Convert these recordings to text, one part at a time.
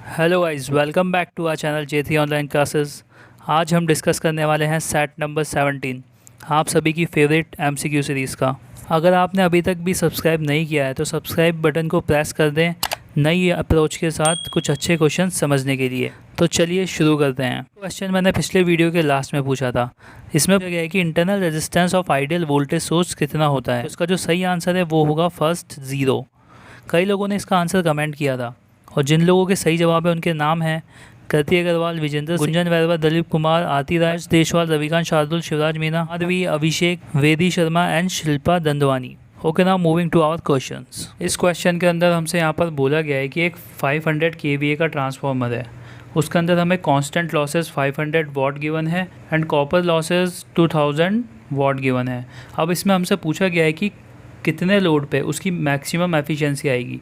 Hello guys, welcome back to our channel J3 online classes. आज हम discuss करने वाले हैं सेट नंबर 17, आप सभी की फेवरेट एमसीक्यू सीरीज़ का। अगर आपने अभी तक भी सब्सक्राइब नहीं किया है तो सब्सक्राइब बटन को प्रेस कर दें नई अप्रोच के साथ कुछ अच्छे क्वेश्चन समझने के लिए। तो चलिए शुरू करते हैं। क्वेश्चन मैंने पिछले वीडियो के लास्ट में पूछा था। इसमें पूछा गया है कि internal resistance of ideal voltage source कितना होता है। उसका जो सही आंसर है वो होगा फर्स्ट 0। कई लोगों ने इसका आंसर कमेंट किया था और जिन लोगों के सही जवाब है उनके नाम हैं कृति अग्रवाल, विजेंद्र, गुंजन वैरवा, दलीप कुमार, आरती राज Deshwal, Ravikant Shardul, Shivraj Meena, Madhavi, Abhishek, Vedi Sharma and Shilpa Dandwani. Okay, now moving to our questions. इस क्वेश्चन के अंदर हमसे यहाँ पर बोला गया है कि एक 500 kVA का ट्रांसफार्मर है, उसके अंदर हमें कांस्टेंट लॉसेस 500 वाट गिवन है and copper losses 2000 watt given है। अब इसमें हमसे पूछा गया है कि कितने लोड पे उसकी मैक्सिमम एफिशिएंसी आएगी।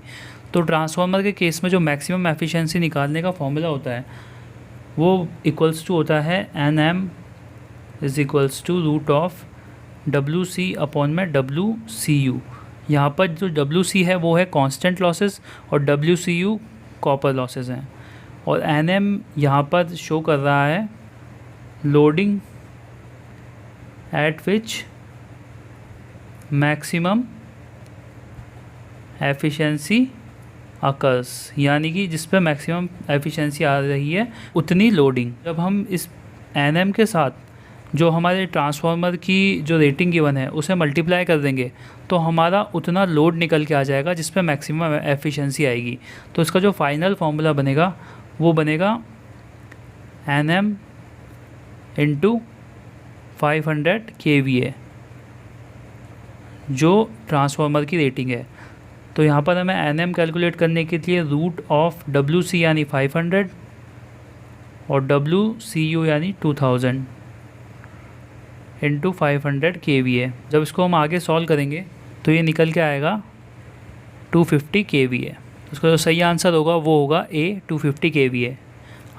तो ट्रांसफार्मर के केस में जो मैक्सिमम एफिशिएंसी निकालने का फॉर्मूला होता है वो इक्वल्स टू होता है NM is equals to root of WC upon में WCU। यहाँ पर जो WC है वो है कांस्टेंट लॉसेस और WCU कॉपर लॉसेस हैं, और NM यहाँ पर शो कर रहा है loading at which maximum efficiency occurs, यानी कि जिस पे मैक्सिमम एफिशिएंसी आ रही है उतनी लोडिंग। जब हम इस NM के साथ जो हमारे ट्रांसफार्मर की जो रेटिंग गिवन है उसे मल्टीप्लाई कर देंगे तो हमारा उतना लोड निकल के आ जाएगा जिस पे मैक्सिमम एफिशिएंसी आएगी। तो इसका जो फाइनल फार्मूला बनेगा वो बनेगा NM इंटू 500 kVA जो ट्रांसफार्मर की रेटिंग है। तो यहाँ पर हमें NM कैलकुलेट करने के लिए रूट ऑफ WC यानी 500 और WCU यानी 2000 इंटू 500 kVA। जब इसको हम आगे सॉल्व करेंगे तो ये निकल के आएगा 250 kVA। उसका जो सही आंसर होगा वो होगा A 250 kVA।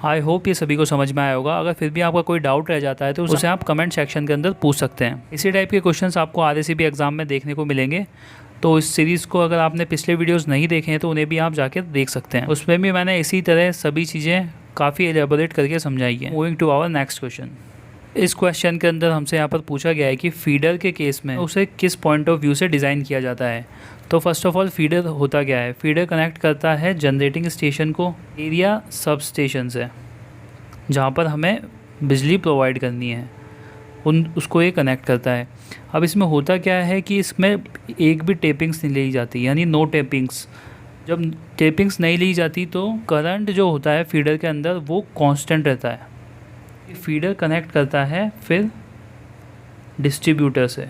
आई होप ये सभी को समझ में आया होगा। अगर फिर भी आपका कोई डाउट रह जाता है तो उसे आप कमेंट सेक्शन के अंदर पूछ सकते हैं। इसी टाइप के क्वेश्चंस आपको RACP एग्ज़ाम में देखने को मिलेंगे। तो इस सीरीज़ को अगर आपने पिछले वीडियोस नहीं देखे हैं तो उन्हें भी आप जाके देख सकते हैं। उसमें भी मैंने इसी तरह सभी चीज़ें काफ़ी एलेबोरेट करके समझाई है। Moving to our next question. इस क्वेश्चन के अंदर हमसे यहाँ पर पूछा गया है कि फीडर के केस में उसे किस पॉइंट ऑफ व्यू से डिज़ाइन किया जाता है। तो फर्स्ट ऑफ ऑल फीडर होता क्या है। फीडर कनेक्ट करता है जनरेटिंग स्टेशन को एरिया सब स्टेशन से जहाँ पर हमें बिजली प्रोवाइड करनी है, उसको ये कनेक्ट करता है। अब इसमें होता क्या है कि इसमें एक भी टेपिंग्स नहीं ली जाती, यानी नो टेपिंग्स। जब टेपिंग्स नहीं ली जाती तो करंट जो होता है फीडर के अंदर वो कांस्टेंट रहता है। फीडर कनेक्ट करता है फिर डिस्ट्रीब्यूटर से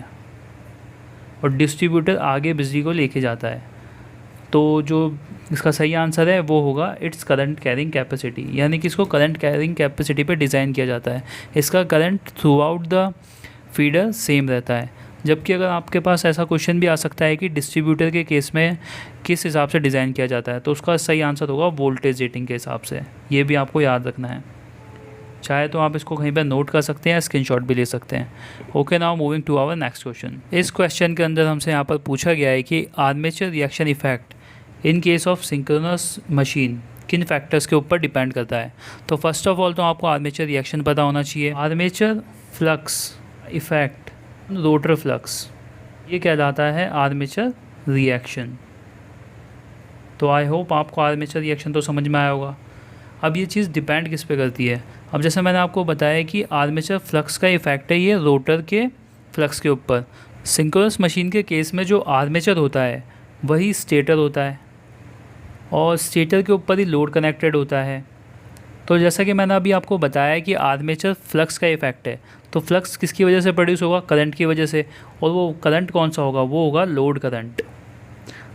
और डिस्ट्रीब्यूटर आगे बिजली को लेके जाता है। तो जो इसका सही आंसर है वो होगा इट्स करंट कैरिंग कैपेसिटी, यानी कि इसको करंट कैरिंग कैपेसिटी पे डिज़ाइन किया जाता है। इसका current through out the feeder same रहता है। जबकि अगर आपके पास ऐसा क्वेश्चन भी आ सकता है कि डिस्ट्रीब्यूटर के केस में किस हिसाब से डिज़ाइन किया जाता है, तो उसका सही आंसर होगा वोल्टेज रेटिंग के हिसाब से। ये भी आपको याद रखना है। चाहे तो आप इसको कहीं पर नोट कर सकते हैं, स्क्रीनशॉट भी ले सकते हैं। Okay, now moving to our next question. इस क्वेश्चन के अंदर हमसे यहाँ पर पूछा गया है कि armature reaction effect in case of synchronous machine किन फैक्टर्स के ऊपर डिपेंड करता है। तो फर्स्ट ऑफ ऑल तो आपको आर्मेचर रिएक्शन पता होना चाहिए। Armature flux effect rotor flux, ये कहलाता है आर्मेचर रिएक्शन। तो आई होप आपको आर्मेचर रिएक्शन तो समझ में आया होगा। अब ये चीज़ डिपेंड किस पे करती है। अब जैसे मैंने आपको बताया कि आर्मेचर फ्लक्स का इफेक्ट है ये रोटर के फ्लक्स के ऊपर। सिंक्रोनस मशीन के केस में जो आर्मेचर होता है वही स्टेटर होता है और स्टेटर के ऊपर ही लोड कनेक्टेड होता है। तो जैसा कि मैंने अभी आपको बताया कि आर्मेचर फ्लक्स का इफेक्ट है, तो फ्लक्स किसकी वजह से प्रोड्यूस होगा, करंट की वजह से, और वो करंट कौन सा होगा, वो होगा लोड करंट।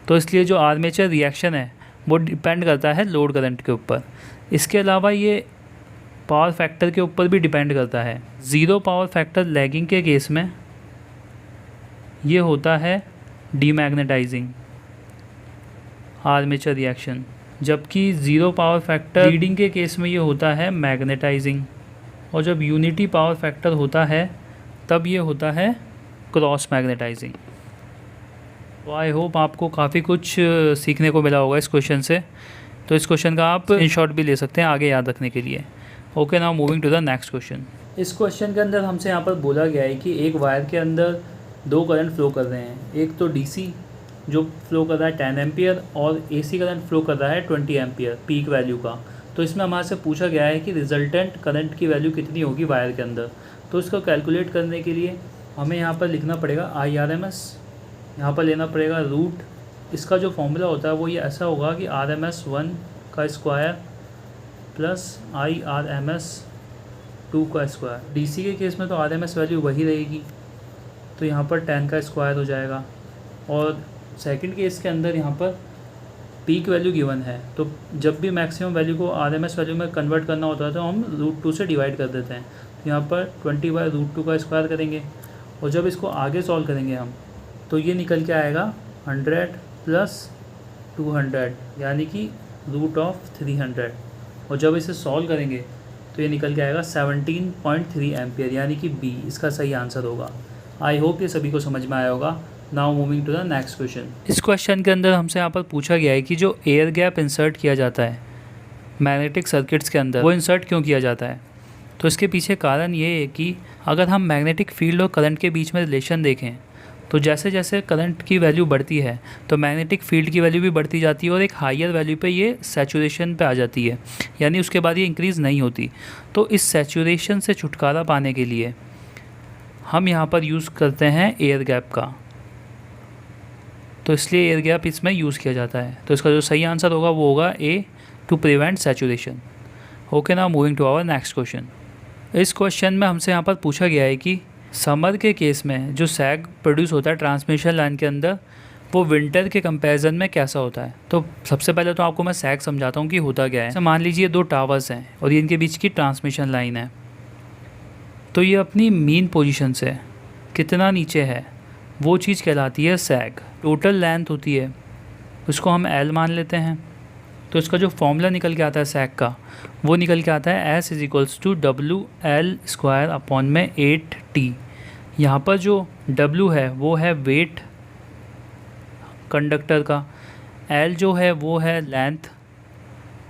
तो इसलिए जो आर्मेचर रिएक्शन है वो डिपेंड करता है लोड करंट के ऊपर। इसके अलावा ये पावर फैक्टर के ऊपर भी डिपेंड करता है। ज़ीरो पावर फैक्टर लैगिंग के केस में ये होता है डीमैग्नेटाइजिंग आर्मेचर रिएक्शन, जबकि ज़ीरो पावर फैक्टर लीडिंग के केस में ये होता है मैग्नेटाइजिंग, और जब यूनिटी पावर फैक्टर होता है तब ये होता है क्रॉस मैग्नेटाइजिंग। तो आई होप आपको काफ़ी कुछ सीखने को मिला होगा इस क्वेश्चन से। तो तो इस क्वेश्चन का आप इन शॉर्ट भी ले सकते हैं आगे याद रखने के लिए। Okay, now moving to the next question. इस क्वेश्चन के अंदर हमसे यहाँ पर बोला गया है कि एक वायर के अंदर दो करंट फ्लो कर रहे हैं, एक तो डीसी जो फ्लो कर रहा है 10 एम्पियर और एसी करंट फ्लो कर रहा है 20 एम्पियर पीक वैल्यू का। तो इसमें हमारे से पूछा गया है कि रिजल्टेंट करंट की वैल्यू कितनी होगी वायर के अंदर। तो इसको कैलकुलेट करने के लिए हमें यहाँ पर लिखना पड़ेगा IRMS, यहाँ पर लेना पड़ेगा रूट। इसका जो फॉर्मूला होता है वो ये ऐसा होगा कि RMS 1 का स्क्वायर प्लस IRMS 2 का स्क्वायर। डीसी के केस में तो RMS वैल्यू वही रहेगी, तो यहाँ पर 10 का स्क्वायर हो जाएगा। और सेकंड केस के अंदर यहाँ पर पीक वैल्यू गिवन है, तो जब भी मैक्सिमम वैल्यू को RMS वैल्यू में कन्वर्ट करना होता है तो हम √2 से डिवाइड कर देते हैं। तो यहाँ पर 20/√2 का स्क्वायर करेंगे और जब इसको आगे सॉल्व करेंगे हम तो ये निकल के आएगा 100 + 200 यानी कि √300। और जब इसे सॉल्व करेंगे तो ये निकल के आएगा 17.3 एम्पियर यानी कि बी इसका सही आंसर होगा। आई होप ये सभी को समझ में आया होगा। Now moving to the next question. इस क्वेश्चन के अंदर हमसे यहाँ पर पूछा गया है कि जो एयर गैप इंसर्ट किया जाता है मैग्नेटिक सर्किट्स के अंदर, वो इंसर्ट क्यों किया जाता है। तो इसके पीछे कारण ये है कि अगर हम मैग्नेटिक फील्ड और करंट के बीच में रिलेशन देखें तो जैसे जैसे करंट की वैल्यू बढ़ती है तो मैग्नेटिक फील्ड की वैल्यू भी बढ़ती जाती है और एक हायर वैल्यू पे ये सैचुरेशन पे आ जाती है, यानी उसके बाद ये इंक्रीज़ नहीं होती। तो इस सैचुरेशन से छुटकारा पाने के लिए हम यहाँ पर यूज़ करते हैं एयर गैप का, तो इसलिए एयर गैप इसमें यूज़ किया जाता है। तो इसका जो सही आंसर होगा वो होगा A, to prevent saturation. Okay, now moving to our next question. इस क्वेश्चन में हमसे यहाँ पर पूछा गया है कि समर के केस में जो सैग प्रोड्यूस होता है ट्रांसमिशन लाइन के अंदर वो विंटर के कंपैरिजन में कैसा होता है। तो सबसे पहले तो आपको मैं सैग समझाता हूँ कि होता क्या है। मान लीजिए दो टावर्स हैं और ये इनके बीच की ट्रांसमिशन लाइन है, तो ये अपनी मीन पोजीशन से कितना नीचे है वो चीज़ कहलाती है सैग। टोटल लेंथ होती है उसको हम L मान लेते हैं, तो इसका जो फॉर्मूला निकल के आता है सैग का वो निकल के आता है S = WL² / 8T। यहाँ पर जो W है वो है वेट कंडक्टर का, L जो है वो है लेंथ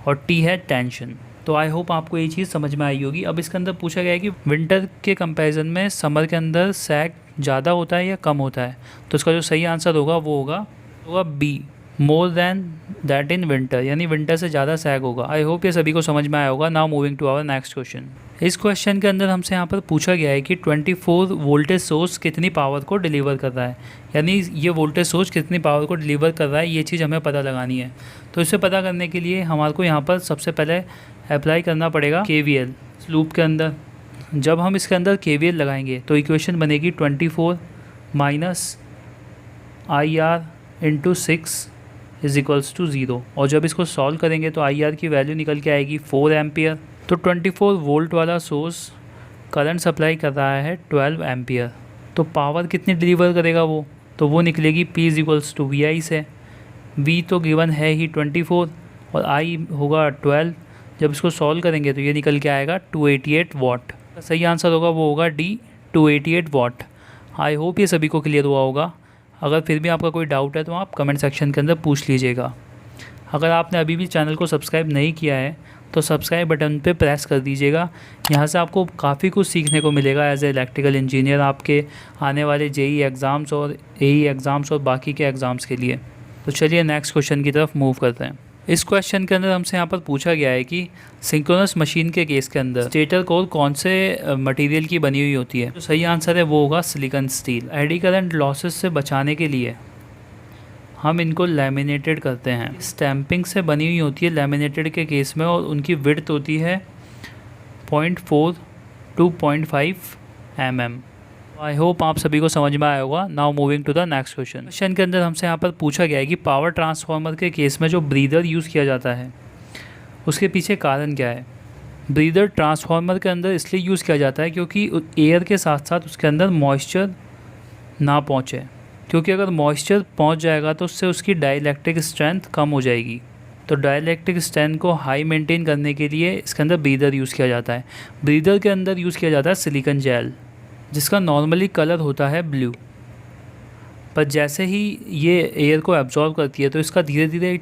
और T है टेंशन। तो आई होप आपको ये चीज़ समझ में आई होगी। अब इसके अंदर पूछा गया है कि विंटर के कंपैरिजन में समर के अंदर सैग ज़्यादा होता है या कम होता है। तो इसका जो सही आंसर होगा वो होगा B, more than that in winter, यानी विंटर से ज़्यादा सैग होगा। आई होप ये सभी को समझ में आया होगा। Now moving to our next question. इस क्वेश्चन के अंदर हमसे यहाँ पर पूछा गया है कि 24 वोल्टेज सोर्स कितनी पावर को डिलीवर कर रहा है, यानी ये वोल्टेज सोर्स कितनी पावर को डिलीवर कर रहा है ये चीज़ हमें पता लगानी है। तो इसे पता करने के लिए हमारे को यहाँ पर सबसे पहले अप्लाई करना पड़ेगा KVL लूप के अंदर। जब हम इसके अंदर KVL लगाएंगे तो इक्वेशन बनेगी 24 - IR × 6 = 0। और जब इसको सॉल्व करेंगे तो IR की वैल्यू निकल के आएगी 4 एम्पियर। तो 24 वोल्ट वाला सोर्स करंट सप्लाई कर रहा है 12 एम्पियर, तो पावर कितनी डिलीवर करेगा वो, तो वो निकलेगी P = VI से। V तो गिवन है ही 24 और I होगा 12। जब इसको सॉल्व करेंगे तो ये निकल के आएगा 288 वाट। सही आंसर होगा वो होगा D, 288 वाट। आई होप ये सभी को क्लियर हुआ होगा। अगर फिर भी आपका कोई डाउट है तो आप कमेंट सेक्शन के अंदर पूछ लीजिएगा। अगर आपने अभी भी चैनल को सब्सक्राइब नहीं किया है तो सब्सक्राइब बटन पे प्रेस कर दीजिएगा। यहाँ से आपको काफ़ी कुछ सीखने को मिलेगा एज ए इलेक्ट्रिकल इंजीनियर, आपके आने वाले JEE एग्ज़ाम्स और AE एग्ज़ाम्स और बाकी के एग्ज़ाम्स के लिए। तो चलिए नेक्स्ट क्वेश्चन की तरफ मूव करते हैं। इस क्वेश्चन के अंदर हमसे यहाँ पर पूछा गया है कि सिंक्रोनस मशीन के केस के अंदर स्टेटर कोर कौन से मटेरियल की बनी हुई होती है। जो सही आंसर है वो होगा silicon steel. Eddy current losses से बचाने के लिए हम इनको लैमिनेटेड करते हैं। स्टैंपिंग से बनी हुई होती है लैमिनेटेड के केस में, और उनकी विड्थ होती है 0.4 to 0.5 mm। आई होप आप सभी को समझ में आया होगा। Now moving to the next question. Question के अंदर हमसे यहाँ पर पूछा गया है कि पावर ट्रांसफार्मर के केस में जो ब्रीदर यूज़ किया जाता है उसके पीछे कारण क्या है। ब्रीदर ट्रांसफार्मर के अंदर इसलिए यूज़ किया जाता है क्योंकि एयर के साथ साथ उसके अंदर मॉइस्चर ना पहुँचे, क्योंकि अगर मॉइस्चर पहुँच जाएगा तो उससे उसकी डाइलेक्ट्रिक स्ट्रेंथ कम हो जाएगी। तो डाइलेक्ट्रिक स्ट्रेंथ को हाई मेंटेन करने के लिए इसके अंदर ब्रीदर यूज़ किया जाता है। ब्रीदर के अंदर यूज़ किया जाता है सिलिकॉन जेल, जिसका नॉर्मली कलर होता है ब्लू, पर जैसे ही ये एयर को एब्जॉर्ब करती है तो इसका धीरे धीरे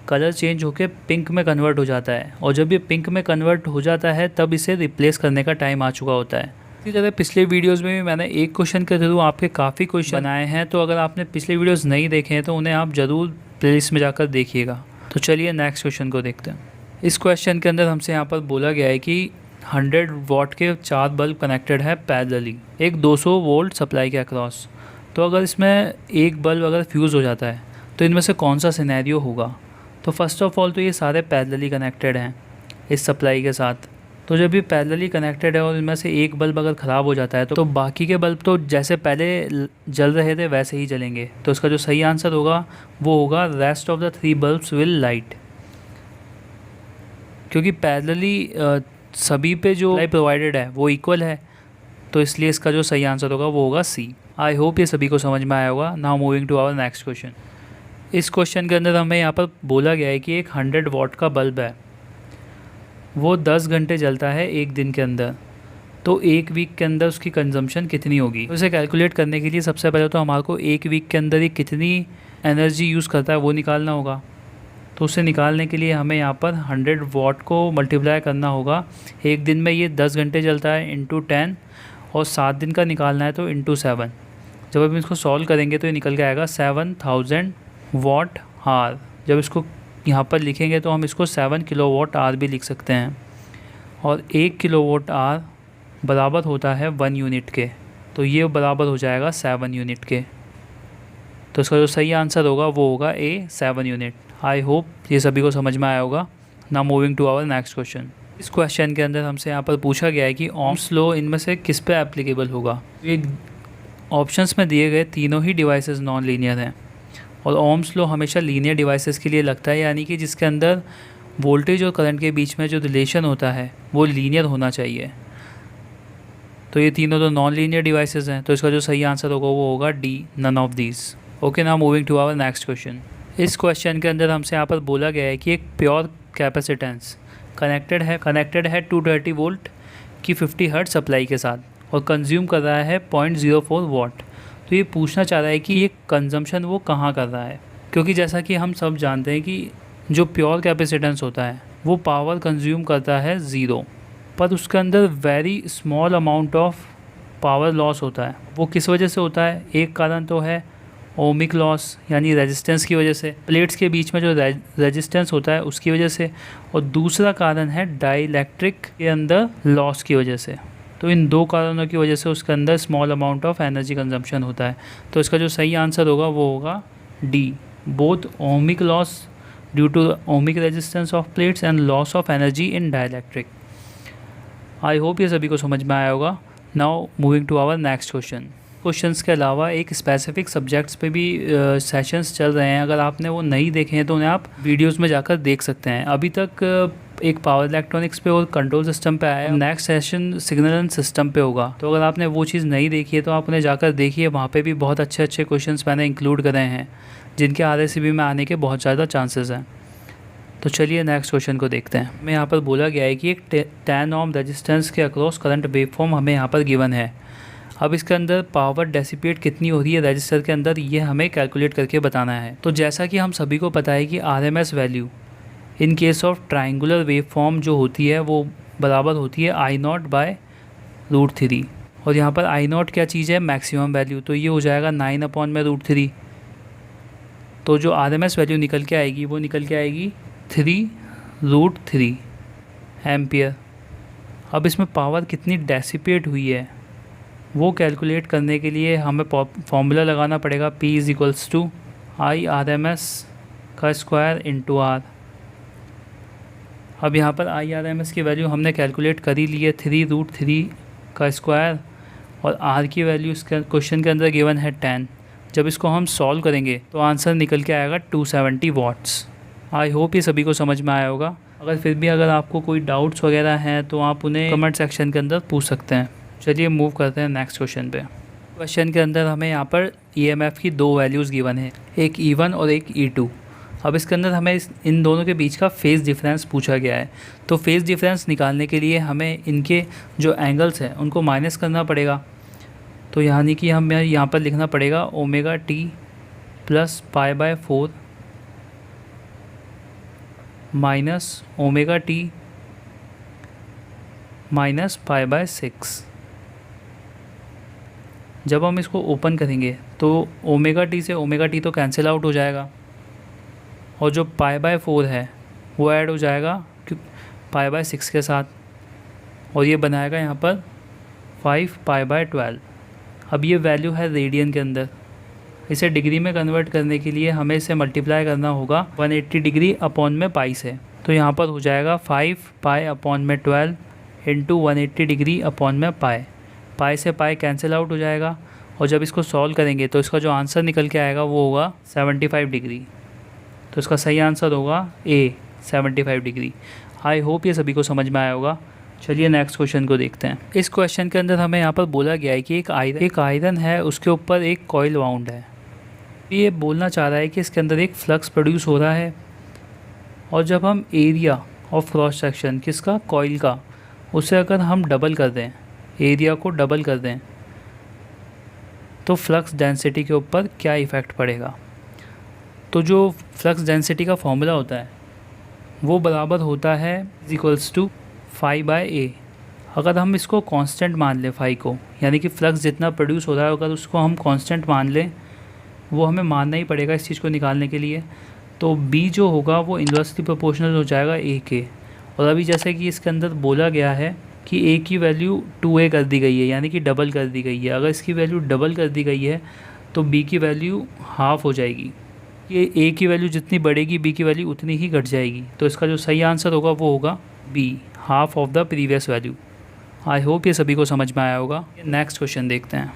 कलर चेंज होकर पिंक में कन्वर्ट हो जाता है, और जब ये पिंक में कन्वर्ट हो जाता है तब इसे रिप्लेस करने का टाइम आ चुका होता है। इसी तरह पिछले वीडियोस में भी मैंने एक क्वेश्चन के थ्रू आपके काफ़ी क्वेश्चन बनाए हैं, तो अगर आपने पिछले वीडियोस नहीं देखे हैं तो उन्हें आप ज़रूर प्लेलिस्ट में जाकर देखिएगा। तो चलिए नेक्स्ट क्वेश्चन को देखते हैं। इस क्वेश्चन के अंदर हमसे यहाँ पर बोला गया है कि 100 वॉट के 4 बल्ब कनेक्टेड है पैरेलली एक 200 वोल्ट सप्लाई के अक्रॉस। तो अगर इसमें एक बल्ब अगर फ्यूज़ हो जाता है तो इनमें से कौन सा सिनेरियो होगा। तो फर्स्ट ऑफ ऑल तो ये सारे पैरेलली कनेक्टेड हैं इस सप्लाई के साथ। तो जब ये पैरेलली कनेक्टेड है और इनमें से एक बल्ब अगर ख़राब हो जाता है तो बाकी के बल्ब तो जैसे पहले जल रहे थे वैसे ही जलेंगे। तो इसका जो सही आंसर होगा वो होगा rest of the 3 bulbs will light, क्योंकि पैरेलली सभी पे जो लाइट प्रोवाइडेड है वो इक्वल है, तो इसलिए इसका जो सही आंसर होगा वो होगा सी। आई होप ये सभी को समझ में आया होगा। Now moving to our next question. इस क्वेश्चन के अंदर हमें यहाँ पर बोला गया है कि एक 100 वॉट का बल्ब है, वो 10 घंटे जलता है एक दिन के अंदर, तो एक वीक के अंदर उसकी कंजम्पशन कितनी होगी। तो इसे कैलकुलेट करने के लिए सबसे पहले तो हमारे को एक वीक के अंदर ये कितनी एनर्जी यूज़ करता है वो निकालना होगा। तो उसे निकालने के लिए हमें यहाँ पर 100 वॉट को मल्टीप्लाई करना होगा। एक दिन में ये 10 घंटे चलता है इंटू 10, और 7 दिन का निकालना है तो इंटू 7। जब हम इसको सॉल्व करेंगे तो ये निकल के आएगा 7000 वॉट आर। जब इसको यहाँ पर लिखेंगे तो हम इसको 7 किलोवाट आर भी लिख सकते हैं, और 1 किलोवाट आर बराबर होता है 1 यूनिट के, तो ये बराबर हो जाएगा 7 यूनिट के। तो इसका जो सही आंसर होगा वो होगा ए 7 यूनिट। आई होप ये सभी को समझ में आया होगा। Now moving to our next question. इस क्वेश्चन के अंदर हमसे यहाँ पर पूछा गया है कि ओम्स लॉ इनमें से किस पे एप्लीकेबल होगा। ये ऑप्शंस में दिए गए तीनों ही डिवाइसेस नॉन लीनियर हैं, और ओम्स लॉ हमेशा लीनियर डिवाइसेस के लिए लगता है, यानी कि जिसके अंदर वोल्टेज और करंट के बीच में जो रिलेशन होता है वो लीनियर होना चाहिए। तो ये तीनों तो नॉन लीनियर डिवाइसेस हैं, तो इसका जो सही आंसर होगा वो होगा D, none of these. Okay, now moving to our next question. इस क्वेश्चन के अंदर हमसे यहाँ पर बोला गया है कि एक प्योर कैपेसिटेंस कनेक्टेड है 230 वोल्ट की 50 हर्ट्ज सप्लाई के साथ, और कंज्यूम कर रहा है 0.04 वॉट। तो ये पूछना चाह रहा है कि ये कंजम्पशन वो कहाँ कर रहा है, क्योंकि जैसा कि हम सब जानते हैं कि जो प्योर कैपेसिटेंस होता है वो पावर कंज्यूम करता है 0, पर उसके अंदर very small amount of power loss होता है। वो किस वजह से होता है? एक कारण तो है ओमिक लॉस, यानी रेजिस्टेंस की वजह से, प्लेट्स के बीच में जो रेजिस्टेंस होता है उसकी वजह से, और दूसरा कारण है डाइइलेक्ट्रिक के अंदर लॉस की वजह से। तो इन दो कारणों की वजह से उसके अंदर small amount of energy consumption होता है। तो इसका जो सही आंसर होगा वो होगा D, both ohmic loss due to ohmic resistance of plates and loss of energy in dielectric. I hope ये सभी को समझ में आया होगा। Now moving to our next question. Questions के अलावा एक स्पेसिफिक सब्जेक्ट्स पे भी सेशंस चल रहे हैं, अगर आपने वो नहीं देखे हैं तो उन्हें आप वीडियोस में जाकर देख सकते हैं। अभी तक एक पावर इलेक्ट्रॉनिक्स पे और कंट्रोल सिस्टम पे आया है, next session signal and system पे होगा। तो अगर आपने वो चीज़ नहीं देखी है तो आप उन्हें जाकर देखिए, वहाँ पे भी बहुत अच्छे अच्छे क्वेश्चंस मैंने इंक्लूड करे हैं जिनके RSCB में आने के बहुत ज़्यादा चांसेस हैं। तो चलिए नेक्स्ट क्वेश्चन को देखते हैं। हमें यहाँ पर बोला गया है कि एक 10 ओम रेजिस्टेंस के अक्रॉस करंट वेवफॉर्म हमें यहाँ पर गिवन है। अब इसके अंदर पावर डेसिपेट कितनी हो रही है रजिस्टर के अंदर, ये हमें कैलकुलेट करके बताना है। तो जैसा कि हम सभी को पता है कि RMS value in case of triangular wave form जो होती है वो बराबर होती है I0/√3, और यहाँ पर I0 क्या चीज़ है? Maximum value. तो ये हो जाएगा 9/√3। तो जो RMS वैल्यू निकल के आएगी वो निकल के आएगी 3√3 एम्पियर। अब इसमें पावर कितनी डेसिपेट हुई है वो कैलकुलेट करने के लिए हमें फॉर्मूला लगाना पड़ेगा P = I/RMS² × R। अब यहाँ पर I/RMS की वैल्यू हमने कैलकुलेट कर ही ली है 3√3 का स्क्वायर, और R की वैल्यू इस क्वेश्चन के अंदर गिवन है 10। जब इसको हम सॉल्व करेंगे तो आंसर निकल के आएगा 270 वाट्स। आई होप ये सभी को समझ में आया होगा। फिर भी अगर आपको कोई डाउट्स वगैरह हैं तो आप उन्हें कमेंट सेक्शन के अंदर पूछ सकते हैं। चलिए मूव करते हैं नेक्स्ट क्वेश्चन पे। क्वेश्चन के अंदर हमें यहाँ पर EMF की 2 वैल्यूज़ गिवन है, एक E1 और एक E2। अब इसके अंदर हमें इन दोनों के बीच का फेज़ डिफरेंस पूछा गया है। तो फेज़ डिफरेंस निकालने के लिए हमें इनके जो एंगल्स हैं उनको माइनस करना पड़ेगा। तो यानी कि हमें यहाँ पर लिखना पड़ेगा ω t + π/4 minus omega t minus π/6। जब हम इसको ओपन करेंगे तो ओमेगा टी से ओमेगा टी तो कैंसिल आउट हो जाएगा और जो π/4 है वो ऐड हो जाएगा π/6 के साथ और ये बनाएगा यहाँ पर 5π/12। अब ये वैल्यू है रेडियन के अंदर। इसे डिग्री में कन्वर्ट करने के लिए हमें इसे मल्टीप्लाई करना होगा 180 डिग्री अपॉन में पाई से। तो यहाँ पर हो जाएगा 5π/12 इंटू 180 डिग्री अपॉन में पाई से पाई कैंसिल आउट हो जाएगा और जब इसको सॉल्व करेंगे तो इसका जो आंसर निकल के आएगा वो होगा 75 डिग्री। तो इसका सही आंसर होगा ए 75 डिग्री। आई होप ये सभी को समझ में आया होगा। चलिए नेक्स्ट क्वेश्चन को देखते हैं। इस क्वेश्चन के अंदर हमें यहाँ पर बोला गया है कि एक आयरन है, उसके ऊपर एक कॉइल वाउंड है। ये बोलना चाह रहा है कि इसके अंदर एक फ्लक्स प्रोड्यूस हो रहा है और जब हम एरिया ऑफ क्रॉस सेक्शन किसका, कॉइल का, उसे अगर हम डबल कर दें, एरिया को डबल कर दें, तो फ्लक्स डेंसिटी के ऊपर क्या इफ़ेक्ट पड़ेगा। तो जो फ्लक्स डेंसिटी का फॉर्मूला होता है वो बराबर होता है = φ/a। अगर हम इसको कांस्टेंट मान लें फ़ाई को, यानी कि फ्लक्स जितना प्रोड्यूस हो रहा है अगर उसको हम कांस्टेंट मान लें, वो हमें मानना ही पड़ेगा इस चीज़ को निकालने के लिए, तो b जो होगा वो इन्वर्सली प्रोपोर्शनल हो जाएगा a के। और अभी जैसे कि इसके अंदर बोला गया है कि a की वैल्यू 2a कर दी गई है, यानी कि डबल कर दी गई है। अगर इसकी वैल्यू डबल कर दी गई है तो b की वैल्यू हाफ़ हो जाएगी। ये a की वैल्यू जितनी बढ़ेगी b की वैल्यू उतनी ही घट जाएगी। तो इसका जो सही आंसर होगा वो होगा b, half of the previous value. I hope ये सभी को समझ में आया होगा। नेक्स्ट क्वेश्चन देखते हैं।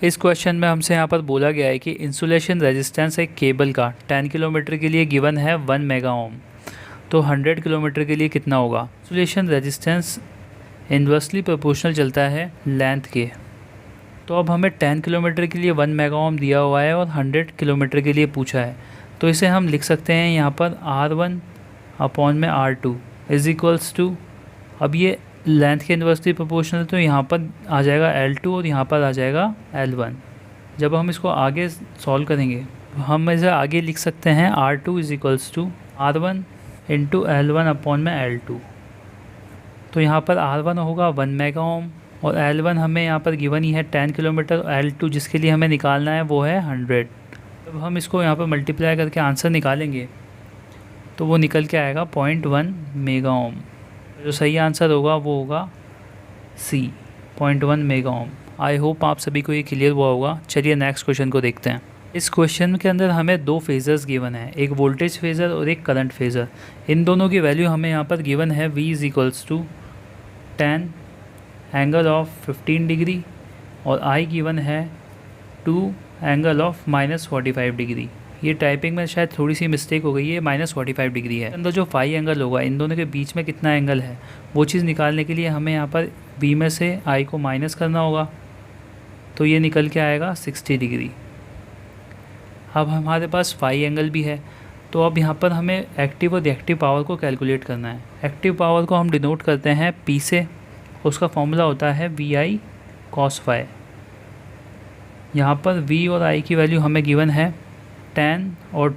इस क्वेश्चन में हमसे यहाँ पर बोला गया है कि इंसुलेशन रेजिस्टेंस एक केबल का 10 किलोमीटर के लिए गिवन है 1 मेगा ओम, तो 100 किलोमीटर के लिए कितना होगा। इंसुलेशन रेजिस्टेंस इन्वर्सली प्रोपोर्शनल चलता है लेंथ के। तो अब हमें 10 किलोमीटर के लिए 1 मेगा ओम दिया हुआ है और 100 किलोमीटर के लिए पूछा है, तो इसे हम लिख सकते हैं यहाँ पर R1 अपॉन में R2 इज इक्वल्स टू, अब ये लेंथ के इन्वर्सली प्रोपोर्शनल तो यहाँ पर आ जाएगा L2 और यहाँ पर आ जाएगा L1। जब हम इसको आगे सॉल्व करेंगे हम इसे आगे लिख सकते हैं R2 is equals to R1 into L1 upon में L2। तो यहाँ पर R1 होगा 1 मेगा ओम और L1 हमें यहाँ पर गिवन ही है 10 किलोमीटर, L2 जिसके लिए हमें निकालना है वो है 100। जब हम इसको यहाँ पर मल्टीप्लाई करके आंसर निकालेंगे तो वो निकल के आएगा 0.1 मेगा ओम। जो सही आंसर होगा वो होगा सी, 0.1 मेगा ओम। आई होप आप सभी को ये क्लियर हुआ होगा। चलिए नेक्स्ट क्वेश्चन को देखते हैं। इस क्वेश्चन के अंदर हमें दो फेज़र्स गिवन है, एक वोल्टेज फेज़र और एक करंट फेज़र। इन दोनों की वैल्यू हमें यहाँ पर गिवन है V is equals to 10 angle of 15 degree और I गिवन है 2 एंगल ऑफ -45 डिग्री। ये टाइपिंग में शायद थोड़ी सी मिस्टेक हो गई है, -45 डिग्री है। अंदर जो फाई एंगल होगा इन दोनों के बीच में कितना एंगल है वो चीज़ निकालने के लिए हमें यहाँ पर B में से I को माइनस करना होगा, तो ये निकल के आएगा 60 डिग्री। अब हमारे पास फाई एंगल भी है, तो अब यहाँ पर हमें एक्टिव और रिएक्टिव पावर को कैलकुलेट करना है। एक्टिव पावर को हम डिनोट करते हैं P से, उसका फॉर्मूला होता है VI cos फाई। यहाँ पर V और I की वैल्यू हमें गिवन है 10 और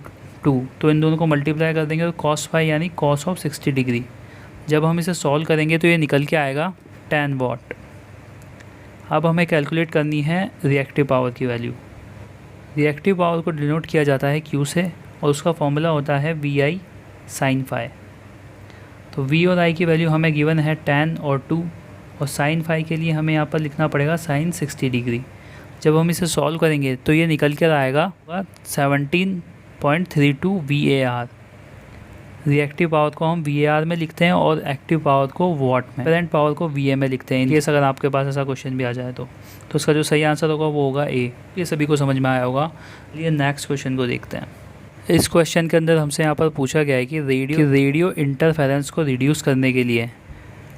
2, तो इन दोनों को मल्टीप्लाई कर देंगे तो cos फाई यानी cos ऑफ 60 डिग्री। जब हम इसे सॉल्व करेंगे तो ये निकल के आएगा 10 वाट। अब हमें कैलकुलेट करनी है रिएक्टिव पावर की वैल्यू। रिएक्टिव पावर को डिनोट किया जाता है Q से और उसका फॉर्मूला होता है VI sin फाई। तो V और I की वैल्यू हमें गिवन है 10 और 2 और sin फाई के लिए हमें यहाँ पर लिखना पड़ेगा sin 60 डिग्री। जब हम इसे सॉल्व करेंगे तो ये निकल कर आएगा 17.32 VAR। रिएक्टिव पावर को हम VAR में लिखते हैं और एक्टिव पावर को वॉट में, करंट पावर को VA में लिखते हैं। केस अगर आपके पास ऐसा क्वेश्चन भी आ जाए तो उसका जो सही आंसर होगा वो होगा A। ये सभी को समझ में आया होगा। ये नेक्स्ट क्वेश्चन को देखते हैं। इस क्वेश्चन के अंदर हमसे यहाँ पर पूछा गया है कि रेडियो इंटरफेरेंस को रिड्यूस करने के लिए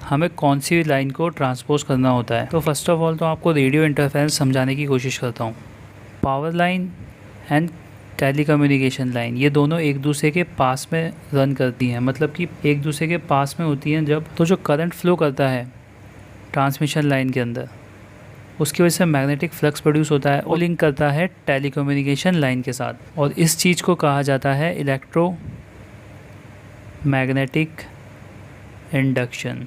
हमें कौन सी लाइन को ट्रांसपोज करना होता है। तो फर्स्ट ऑफ ऑल तो आपको रेडियो इंटरफेरेंस समझाने की कोशिश करता हूँ। Power line and telecommunication line, ये दोनों एक दूसरे के पास में रन करती हैं, मतलब कि एक दूसरे के पास में होती हैं जब, तो जो करंट फ्लो करता है ट्रांसमिशन लाइन के अंदर उसकी वजह से मैग्नेटिक फ्लक्स प्रोड्यूस होता है और लिंक करता है टेलीकम्युनिकेशन लाइन के साथ, और इस चीज़ को कहा जाता है मैग्नेटिक इंडक्शन।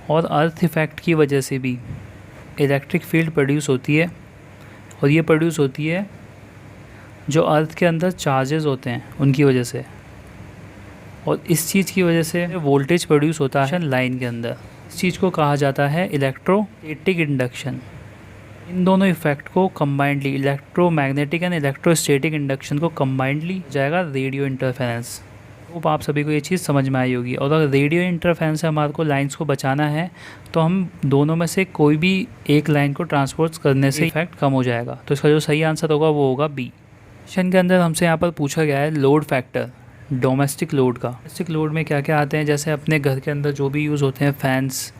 और अर्थ इफ़ेक्ट की वजह से भी इलेक्ट्रिक फील्ड प्रोड्यूस होती है, और ये प्रोड्यूस होती है जो अर्थ के अंदर चार्जेस होते हैं उनकी वजह से, और इस चीज़ की वजह से वोल्टेज प्रोड्यूस होता है लाइन के अंदर। इस चीज़ को कहा जाता है इलेक्ट्रोस्टैटिक इंडक्शन। इन दोनों इफेक्ट को combinedly, electromagnetic and electrostatic induction को कंबाइंडली जाएगा रेडियो इंटरफेरेंस। तो आप सभी को ये चीज़ समझ में आई होगी। और अगर रेडियो इंटरफेरेंस से हमारे को लाइंस को बचाना है तो हम दोनों में से कोई भी एक लाइन को ट्रांसपोर्ट करने से इफेक्ट कम हो जाएगा। तो इसका जो सही आंसर होगा वो होगा बी। क्वेश्चन के अंदर हमसे यहाँ पर पूछा गया है लोड फैक्टर डोमेस्टिक लोड का। डोमेस्टिक लोड में क्या क्या आते हैं, जैसे अपने घर के अंदर जो भी यूज़ होते हैं, fans,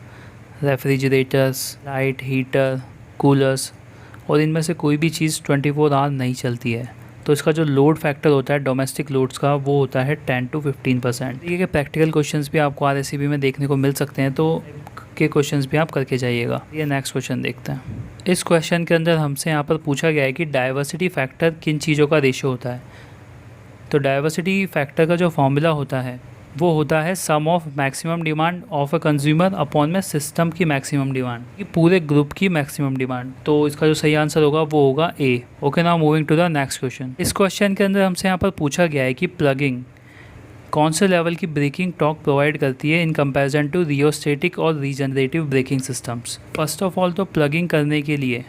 refrigerators, light, heater, coolers, और इनमें से कोई भी चीज़ 24 आवर नहीं चलती है। तो इसका जो लोड फैक्टर होता है डोमेस्टिक लोड्स का वो होता है 10 to 15%। देखिए कि प्रैक्टिकल क्वेश्चंस भी आपको RSCB में देखने को मिल सकते हैं, तो के क्वेश्चंस भी आप करके जाइएगा। ये नेक्स्ट क्वेश्चन देखते हैं। इस क्वेश्चन के अंदर हमसे यहाँ पर पूछा गया है कि डाइवर्सिटी फैक्टर किन चीज़ों का रेशियो होता है। तो डाइवर्सिटी फैक्टर का जो फॉर्मूला होता है वो होता है sum of maximum demand of a consumer upon में सिस्टम की मैक्सिमम डिमांड, ये पूरे ग्रुप की मैक्सिमम डिमांड। तो इसका जो सही आंसर होगा वो होगा A. Okay, now moving to the next question. इस क्वेश्चन के अंदर हमसे यहाँ पर पूछा गया है कि प्लगिंग कौन से लेवल की ब्रेकिंग टॉर्क प्रोवाइड करती है इन कंपैरिजन टू रियोस्टेटिक और regenerative braking systems. First of all तो प्लगिंग करने के लिए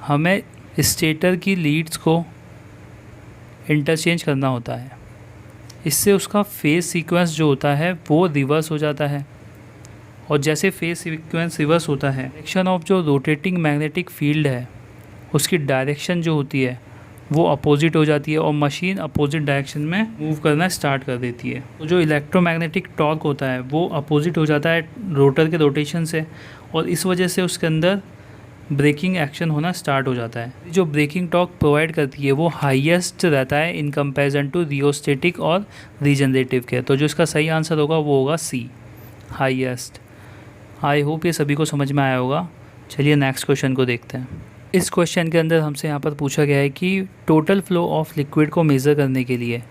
हमें स्टेटर की लीड्स को इंटरचेंज करना होता है, इससे उसका फेज सीक्वेंस जो होता है वो रिवर्स हो जाता है। और जैसे फेज सीक्वेंस रिवर्स होता है, डायरेक्शन ऑफ जो रोटेटिंग मैग्नेटिक फील्ड है उसकी डायरेक्शन जो होती है वो अपोजिट हो जाती है और मशीन अपोजिट डायरेक्शन में मूव करना स्टार्ट कर देती है। तो जो इलेक्ट्रोमैग्नेटिक टॉर्क होता है वो अपोजिट हो जाता है रोटर के रोटेशन से, और इस वजह से उसके अंदर ब्रेकिंग एक्शन होना स्टार्ट हो जाता है। जो ब्रेकिंग टॉर्क प्रोवाइड करती है वो हाईएस्ट रहता है इन कंपैरिजन टू रियोस्टेटिक और रीजनरेटिव के। तो जो इसका सही आंसर होगा वो होगा सी, हाईएस्ट। आई होप ये सभी को समझ में आया होगा। चलिए नेक्स्ट क्वेश्चन को देखते हैं। इस क्वेश्चन के अंदर हमसे यहाँ पर पूछा गया है कि टोटल फ्लो ऑफ लिक्विड को मेज़र करने के लिए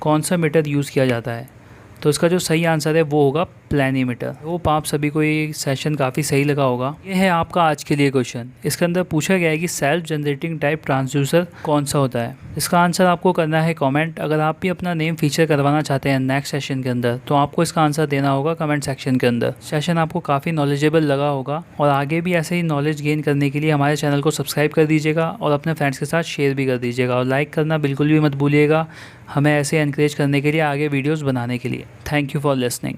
कौन सा मीटर यूज़ किया जाता है। तो इसका जो सही आंसर है वो होगा प्लैनीमीटर। होप आप सभी को ये सेशन काफ़ी सही लगा होगा। ये है आपका आज के लिए क्वेश्चन। इसके अंदर पूछा गया है कि सेल्फ जनरेटिंग टाइप ट्रांसड्यूसर कौन सा होता है। इसका आंसर आपको करना है कमेंट। अगर आप भी अपना नेम फीचर करवाना चाहते हैं नेक्स्ट सेशन के अंदर तो आपको इसका आंसर देना होगा कमेंट सेक्शन के अंदर। सेशन आपको काफ़ी नॉलेजेबल लगा होगा, और आगे भी ऐसे ही नॉलेज गेन करने के लिए हमारे चैनल को सब्सक्राइब कर दीजिएगा और अपने फ्रेंड्स के साथ शेयर भी कर दीजिएगा, और लाइक करना बिल्कुल भी मत भूलिएगा हमें ऐसे एनकरेज करने के लिए, आगे वीडियोज़ बनाने के लिए। Thank you for listening.